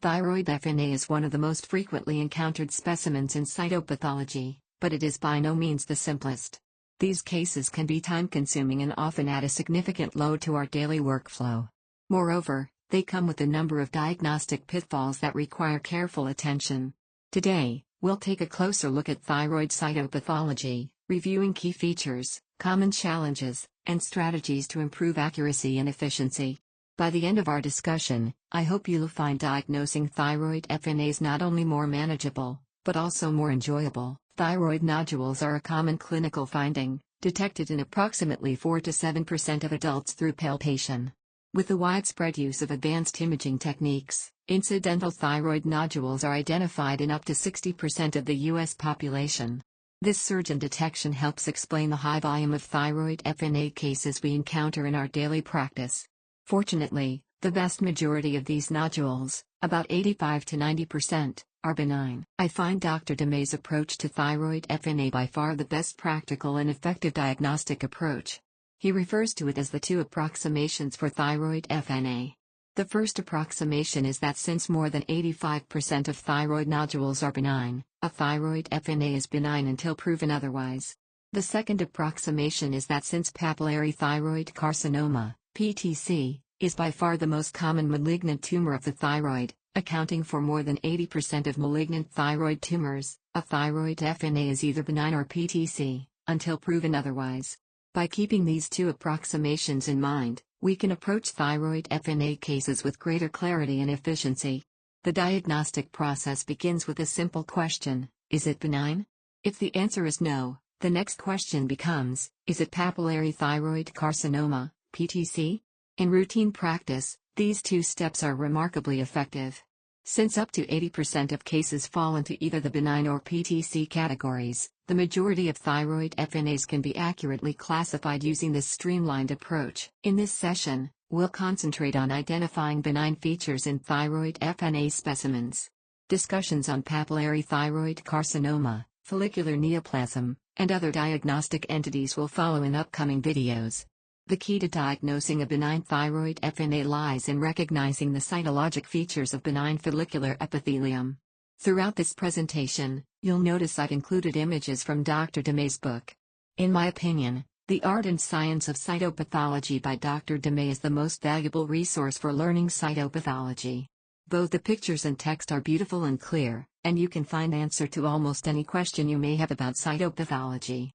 Thyroid FNA is one of the most frequently encountered specimens in cytopathology, but it is by no means the simplest. These cases can be time-consuming and often add a significant load to our daily workflow. Moreover, they come with a number of diagnostic pitfalls that require careful attention. Today, we'll take a closer look at thyroid cytopathology, reviewing key features, common challenges, and strategies to improve accuracy and efficiency. By the end of our discussion, I hope you'll find diagnosing thyroid FNAs not only more manageable, but also more enjoyable. Thyroid nodules are a common clinical finding, detected in approximately 4 to 7% of adults through palpation. With the widespread use of advanced imaging techniques, incidental thyroid nodules are identified in up to 60% of the U.S. population. This surge in detection helps explain the high volume of thyroid FNA cases we encounter in our daily practice. Fortunately, the vast majority of these nodules, about 85 to 90%, are benign. I find Dr. DeMay's approach to thyroid FNA by far the best practical and effective diagnostic approach. He refers to it as the two approximations for thyroid FNA. The first approximation is that since more than 85% of thyroid nodules are benign, a thyroid FNA is benign until proven otherwise. The second approximation is that since papillary thyroid carcinoma, PTC, is by far the most common malignant tumor of the thyroid, accounting for more than 80% of malignant thyroid tumors, a thyroid FNA is either benign or PTC, until proven otherwise. By keeping these two approximations in mind, we can approach thyroid FNA cases with greater clarity and efficiency. The diagnostic process begins with a simple question: is it benign? If the answer is no, the next question becomes, is it papillary thyroid carcinoma, PTC? In routine practice, these two steps are remarkably effective. Since up to 80% of cases fall into either the benign or PTC categories, the majority of thyroid FNAs can be accurately classified using this streamlined approach. In this session, we'll concentrate on identifying benign features in thyroid FNA specimens. Discussions on papillary thyroid carcinoma, follicular neoplasm, and other diagnostic entities will follow in upcoming videos. The key to diagnosing a benign thyroid FNA lies in recognizing the cytologic features of benign follicular epithelium. Throughout this presentation, you'll notice I've included images from Dr. DeMay's book. In my opinion, The Art and Science of Cytopathology by Dr. DeMay is the most valuable resource for learning cytopathology. Both the pictures and text are beautiful and clear, and you can find answer to almost any question you may have about cytopathology.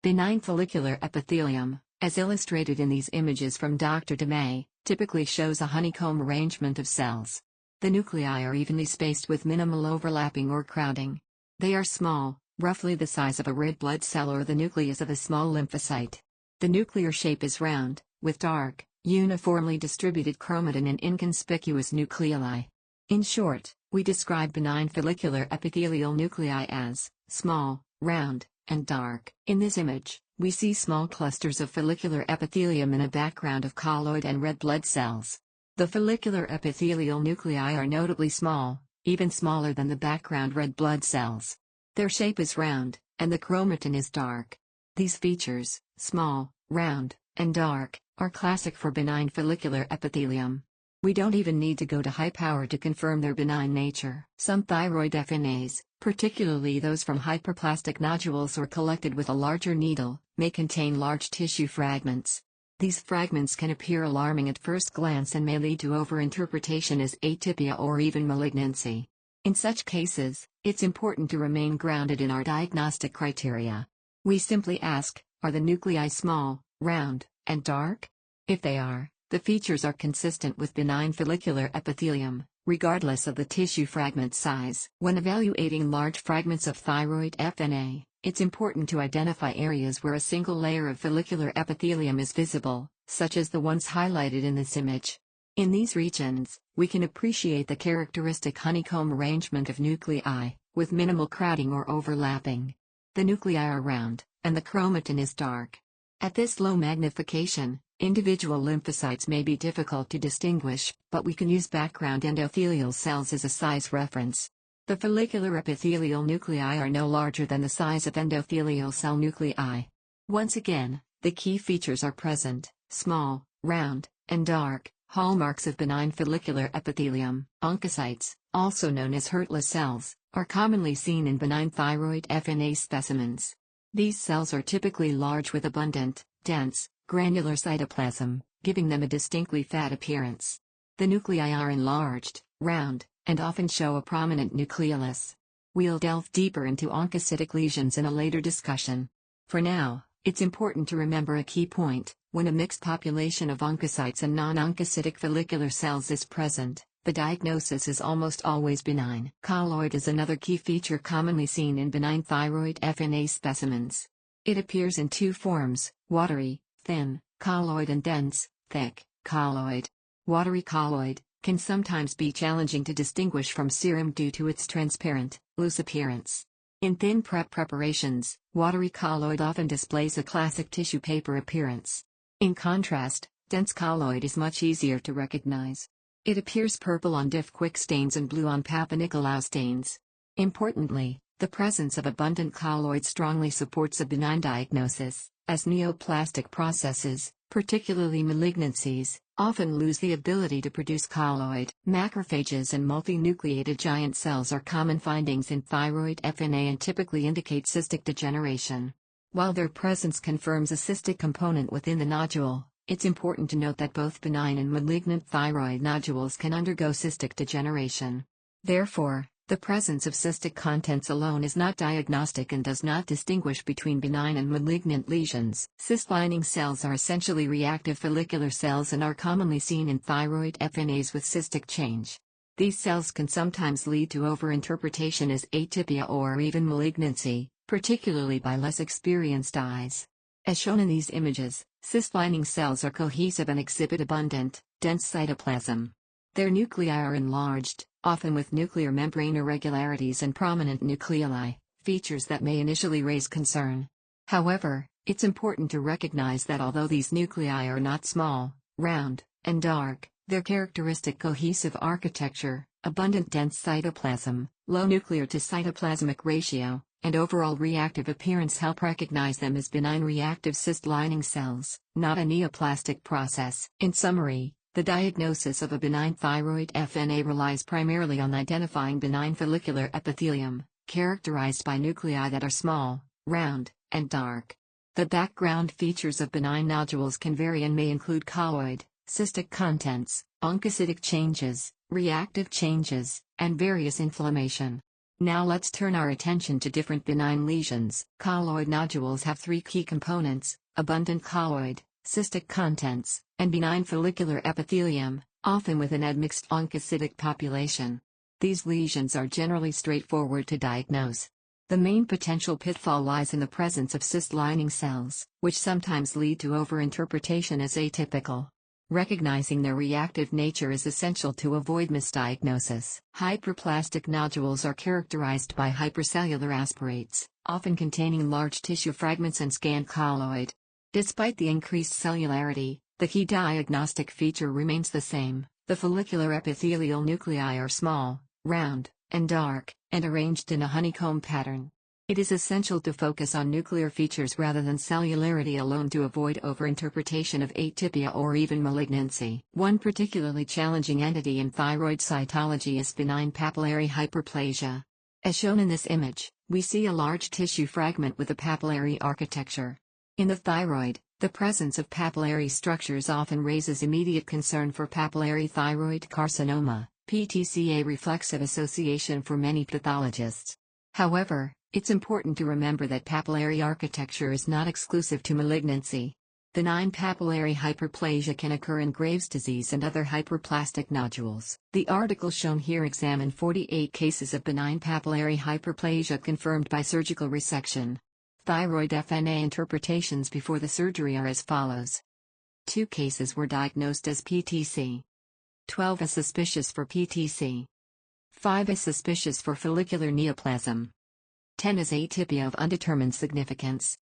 Benign follicular epithelium, as illustrated in these images from Dr. DeMay, typically shows a honeycomb arrangement of cells. The nuclei are evenly spaced with minimal overlapping or crowding. They are small, roughly the size of a red blood cell or the nucleus of a small lymphocyte. The nuclear shape is round, with dark, uniformly distributed chromatin and inconspicuous nucleoli. In short, we describe benign follicular epithelial nuclei as small, round, and dark. In this image, we see small clusters of follicular epithelium in a background of colloid and red blood cells. The follicular epithelial nuclei are notably small, even smaller than the background red blood cells. Their shape is round, and the chromatin is dark. These features, small, round, and dark, are classic for benign follicular epithelium. We don't even need to go to high power to confirm their benign nature. Some thyroid FNAs, particularly those from hyperplastic nodules or collected with a larger needle, may contain large tissue fragments. These fragments can appear alarming at first glance and may lead to overinterpretation as atypia or even malignancy. In such cases, it's important to remain grounded in our diagnostic criteria. We simply ask, are the nuclei small, round, and dark? If they are, the features are consistent with benign follicular epithelium, regardless of the tissue fragment size. When evaluating large fragments of thyroid FNA, it's important to identify areas where a single layer of follicular epithelium is visible, such as the ones highlighted in this image. In these regions, we can appreciate the characteristic honeycomb arrangement of nuclei, with minimal crowding or overlapping. The nuclei are round, and the chromatin is dark. At this low magnification, individual lymphocytes may be difficult to distinguish, but we can use background endothelial cells as a size reference. The follicular epithelial nuclei are no larger than the size of endothelial cell nuclei. Once again, the key features are present: small, round, and dark, Hallmarks of benign follicular epithelium. Oncocytes, also known as Hurtler cells, are commonly seen in benign thyroid FNA specimens. These cells are typically large with abundant, dense, granular cytoplasm, giving them a distinctly fat appearance. The nuclei are enlarged, round, and often show a prominent nucleolus. We'll delve deeper into oncocytic lesions in a later discussion. For now, it's important to remember a key point: when a mixed population of oncocytes and non-oncocytic follicular cells is present, the diagnosis is almost always benign. Colloid is another key feature commonly seen in benign thyroid FNA specimens. It appears in two forms: watery, thin, colloid, and dense, thick, colloid. Watery colloid can sometimes be challenging to distinguish from serum due to its transparent, loose appearance. In thin preparations, watery colloid often displays a classic tissue paper appearance. In contrast, dense colloid is much easier to recognize. It appears purple on diff-quick stains and blue on Papa-Nicolau stains. Importantly, the presence of abundant colloid strongly supports a benign diagnosis, as neoplastic processes, particularly malignancies, often lose the ability to produce colloid. Macrophages and multinucleated giant cells are common findings in thyroid FNA and typically indicate cystic degeneration. While their presence confirms a cystic component within the nodule, it's important to note that both benign and malignant thyroid nodules can undergo cystic degeneration. Therefore, the presence of cystic contents alone is not diagnostic and does not distinguish between benign and malignant lesions. Cyst-lining cells are essentially reactive follicular cells and are commonly seen in thyroid FNAs with cystic change. These cells can sometimes lead to overinterpretation as atypia or even malignancy, particularly by less experienced eyes. As shown in these images, cyst-lining cells are cohesive and exhibit abundant, dense cytoplasm. Their nuclei are enlarged, often with nuclear membrane irregularities and prominent nucleoli, features that may initially raise concern. However, it's important to recognize that although these nuclei are not small, round, and dark, their characteristic cohesive architecture, abundant dense cytoplasm, low nuclear to cytoplasmic ratio, and overall reactive appearance help recognize them as benign reactive cyst-lining cells, not a neoplastic process. In summary, the diagnosis of a benign thyroid FNA relies primarily on identifying benign follicular epithelium, characterized by nuclei that are small, round, and dark. The background features of benign nodules can vary and may include colloid, cystic contents, oncocytic changes, reactive changes, and various inflammation. Now let's turn our attention to different benign lesions. Colloid nodules have three key components: abundant colloid, cystic contents, and benign follicular epithelium, often with an admixed oncocytic population. These lesions are generally straightforward to diagnose. The main potential pitfall lies in the presence of cyst-lining cells, which sometimes lead to overinterpretation as atypical. Recognizing their reactive nature is essential to avoid misdiagnosis. Hyperplastic nodules are characterized by hypercellular aspirates, often containing large tissue fragments and scant colloid. Despite the increased cellularity, the key diagnostic feature remains the same: the follicular epithelial nuclei are small, round, and dark, and arranged in a honeycomb pattern. It is essential to focus on nuclear features rather than cellularity alone to avoid overinterpretation of atypia or even malignancy. One particularly challenging entity in thyroid cytology is benign papillary hyperplasia. As shown in this image, we see a large tissue fragment with a papillary architecture. In the thyroid, the presence of papillary structures often raises immediate concern for papillary thyroid carcinoma, PTCA reflexive association for many pathologists. However, it's important to remember that papillary architecture is not exclusive to malignancy. Benign papillary hyperplasia can occur in Graves' disease and other hyperplastic nodules. The article shown here examined 48 cases of benign papillary hyperplasia confirmed by surgical resection. Thyroid FNA interpretations before the surgery are as follows. 2 cases were diagnosed as PTC. 12 as suspicious for PTC. 5 as suspicious for follicular neoplasm. 10 as atypia of undetermined significance.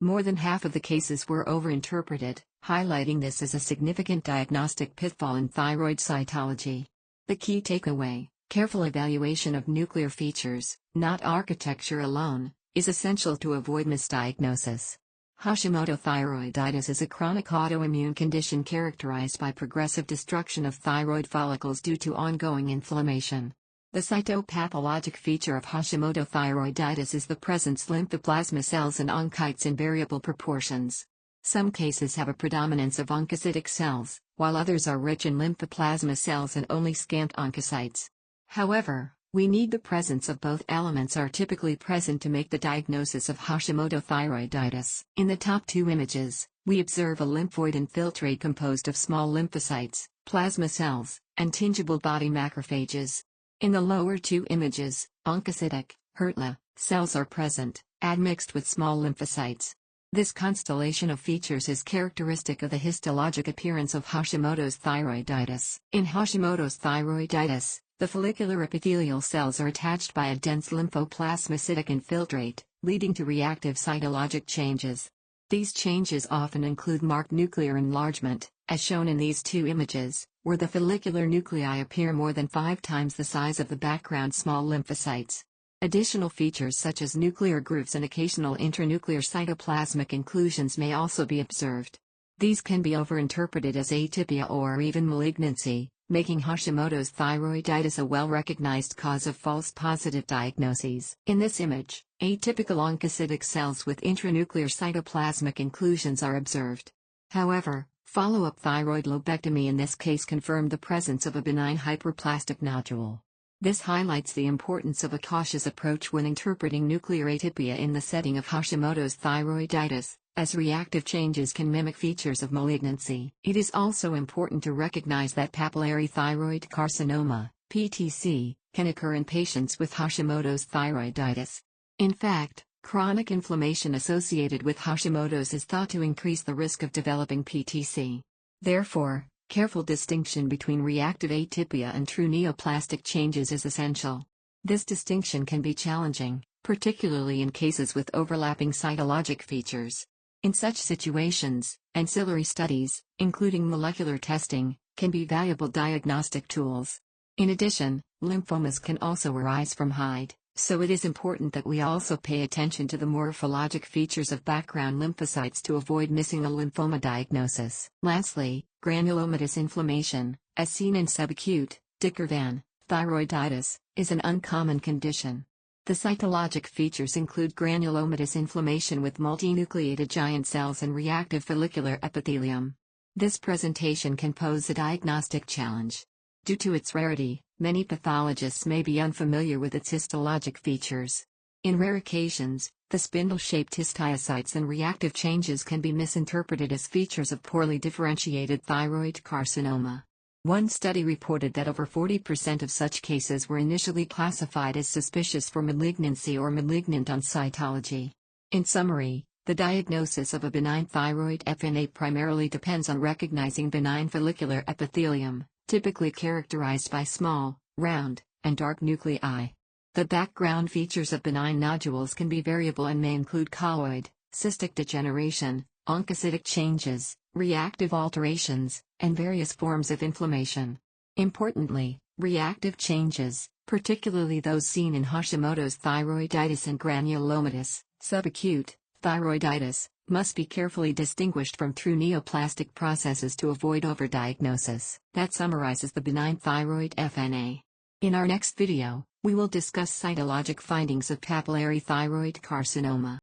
More than half of the cases were overinterpreted, highlighting this as a significant diagnostic pitfall in thyroid cytology. The key takeaway: careful evaluation of nuclear features, not architecture alone, is essential to avoid misdiagnosis. Hashimoto thyroiditis is a chronic autoimmune condition characterized by progressive destruction of thyroid follicles due to ongoing inflammation. The cytopathologic feature of Hashimoto thyroiditis is the presence of lymphoplasma cells and oncocytes in variable proportions. Some cases have a predominance of oncocytic cells, while others are rich in lymphoplasma cells and only scant oncocytes. However, we need the presence of both elements are typically present to make the diagnosis of Hashimoto thyroiditis. In the top two images, we observe a lymphoid infiltrate composed of small lymphocytes, plasma cells, and tingible body macrophages. In the lower two images, oncocytic, HERTLA, cells are present, admixed with small lymphocytes. This constellation of features is characteristic of the histologic appearance of Hashimoto's thyroiditis. In Hashimoto's thyroiditis, the follicular epithelial cells are attached by a dense lymphoplasmacytic infiltrate, leading to reactive cytologic changes. These changes often include marked nuclear enlargement, as shown in these two images, where the follicular nuclei appear more than 5 times the size of the background small lymphocytes. Additional features such as nuclear grooves and occasional intranuclear cytoplasmic inclusions may also be observed. These can be overinterpreted as atypia or even malignancy, making Hashimoto's thyroiditis a well-recognized cause of false positive diagnoses. In this image, atypical oncocytic cells with intranuclear cytoplasmic inclusions are observed. However, follow-up thyroid lobectomy in this case confirmed the presence of a benign hyperplastic nodule. This highlights the importance of a cautious approach when interpreting nuclear atypia in the setting of Hashimoto's thyroiditis, as reactive changes can mimic features of malignancy. It is also important to recognize that papillary thyroid carcinoma, PTC, can occur in patients with Hashimoto's thyroiditis. In fact, chronic inflammation associated with Hashimoto's is thought to increase the risk of developing PTC. Therefore, careful distinction between reactive atypia and true neoplastic changes is essential. This distinction can be challenging, particularly in cases with overlapping cytologic features. In such situations, ancillary studies, including molecular testing, can be valuable diagnostic tools. In addition, lymphomas can also arise from HIDE, so it is important that we also pay attention to the morphologic features of background lymphocytes to avoid missing a lymphoma diagnosis. Lastly, granulomatous inflammation, as seen in subacute, Dickervan, thyroiditis, is an uncommon condition. The cytologic features include granulomatous inflammation with multinucleated giant cells and reactive follicular epithelium. This presentation can pose a diagnostic challenge. Due to its rarity, many pathologists may be unfamiliar with its histologic features. In rare occasions, the spindle-shaped histiocytes and reactive changes can be misinterpreted as features of poorly differentiated thyroid carcinoma. One study reported that over 40% of such cases were initially classified as suspicious for malignancy or malignant on cytology. In summary, the diagnosis of a benign thyroid FNA primarily depends on recognizing benign follicular epithelium, typically characterized by small, round, and dark nuclei. The background features of benign nodules can be variable and may include colloid, cystic degeneration, oncocytic changes, reactive alterations, and various forms of inflammation. Importantly, reactive changes, particularly those seen in Hashimoto's thyroiditis and granulomatous, subacute, thyroiditis, must be carefully distinguished from true neoplastic processes to avoid overdiagnosis. That summarizes the benign thyroid FNA. In our next video, we will discuss cytologic findings of papillary thyroid carcinoma.